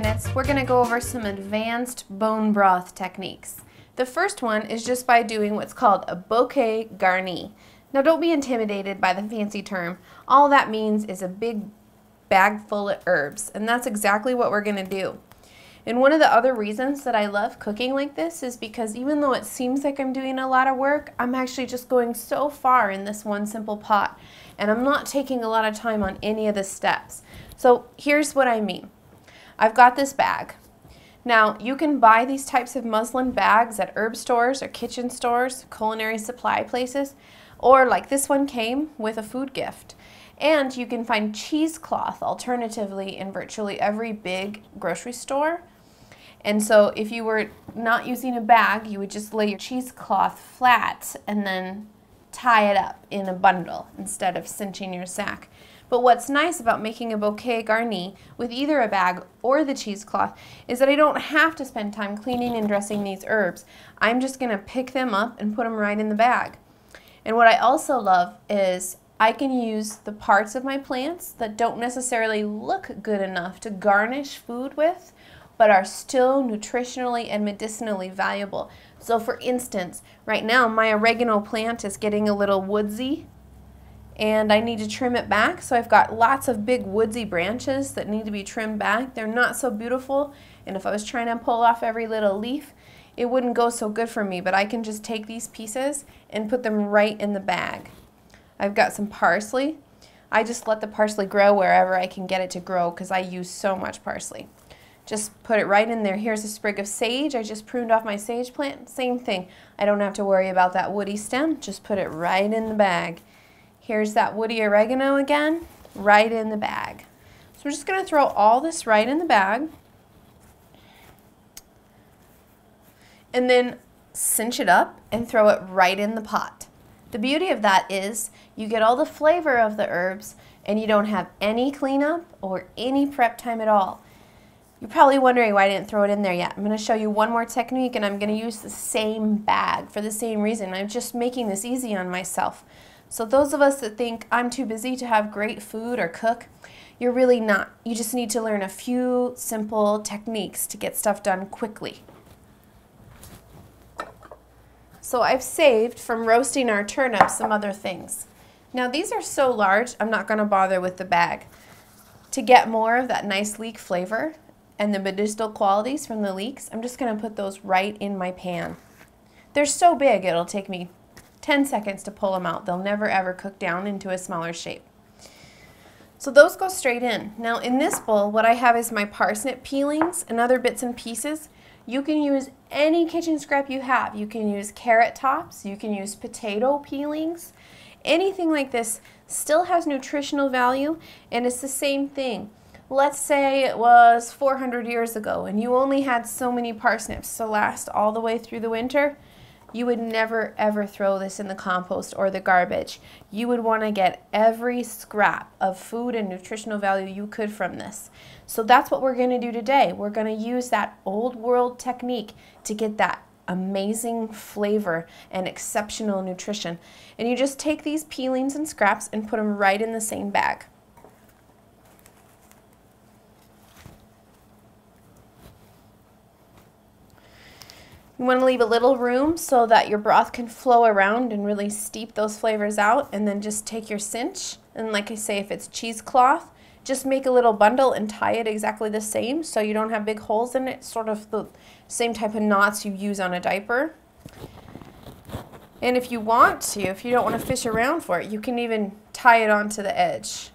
minutes, we're going to go over some advanced bone broth techniques. The first one is just by doing what's called a bouquet garni. Now don't be intimidated by the fancy term. All that means is a big bag full of herbs, and that's exactly what we're going to do. And one of the other reasons that I love cooking like this is because even though it seems like I'm doing a lot of work, I'm actually just going so far in this one simple pot, and I'm not taking a lot of time on any of the steps. So here's what I mean. I've got this bag. Now you can buy these types of muslin bags at herb stores or kitchen stores, culinary supply places, or like this one came with a food gift. And you can find cheesecloth alternatively in virtually every big grocery store. And so if you were not using a bag, you would just lay your cheesecloth flat and then tie it up in a bundle instead of cinching your sack. But what's nice about making a bouquet garni with either a bag or the cheesecloth is that I don't have to spend time cleaning and dressing these herbs. I'm just going to pick them up and put them right in the bag. And what I also love is I can use the parts of my plants that don't necessarily look good enough to garnish food with, but are still nutritionally and medicinally valuable. So for instance, right now my oregano plant is getting a little woodsy and I need to trim it back. So I've got lots of big woodsy branches that need to be trimmed back. They're not so beautiful, and if I was trying to pull off every little leaf, it wouldn't go so good for me, but I can just take these pieces and put them right in the bag. I've got some parsley. I just let the parsley grow wherever I can get it to grow because I use so much parsley. Just put it right in there. Here's a sprig of sage. I just pruned off my sage plant. Same thing. I don't have to worry about that woody stem. Just put it right in the bag. Here's that woody oregano again, right in the bag. So we're just going to throw all this right in the bag. And then cinch it up and throw it right in the pot. The beauty of that is you get all the flavor of the herbs and you don't have any cleanup or any prep time at all. You're probably wondering why I didn't throw it in there yet. I'm going to show you one more technique, and I'm going to use the same bag for the same reason. I'm just making this easy on myself. So those of us that think I'm too busy to have great food or cook, you're really not. You just need to learn a few simple techniques to get stuff done quickly. So I've saved from roasting our turnips some other things. Now these are so large, I'm not going to bother with the bag. To get more of that nice leek flavor and the medicinal qualities from the leeks, I'm just going to put those right in my pan. They're so big it'll take me 10 seconds to pull them out. They'll never ever cook down into a smaller shape. So those go straight in. Now in this bowl, what I have is my parsnip peelings and other bits and pieces. You can use any kitchen scrap you have. You can use carrot tops, you can use potato peelings. Anything like this still has nutritional value, and it's the same thing. Let's say it was 400 years ago and you only had so many parsnips to last all the way through the winter. You would never ever throw this in the compost or the garbage. You would want to get every scrap of food and nutritional value you could from this. So that's what we're going to do today. We're going to use that old world technique to get that amazing flavor and exceptional nutrition. And you just take these peelings and scraps and put them right in the same bag. You want to leave a little room so that your broth can flow around and really steep those flavors out, and then just take your cinch, and like I say, if it's cheesecloth, just make a little bundle and tie it exactly the same so you don't have big holes in it, sort of the same type of knots you use on a diaper. And if you want to, if you don't want to fish around for it, you can even tie it onto the edge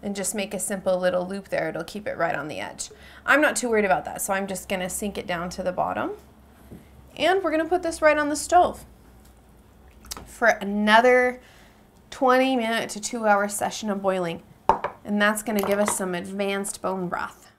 and just make a simple little loop there. It'll keep it right on the edge. I'm not too worried about that, so I'm just going to sink it down to the bottom. And we're going to put this right on the stove for another 20-minute to 2-hour session of boiling. And that's going to give us some advanced bone broth.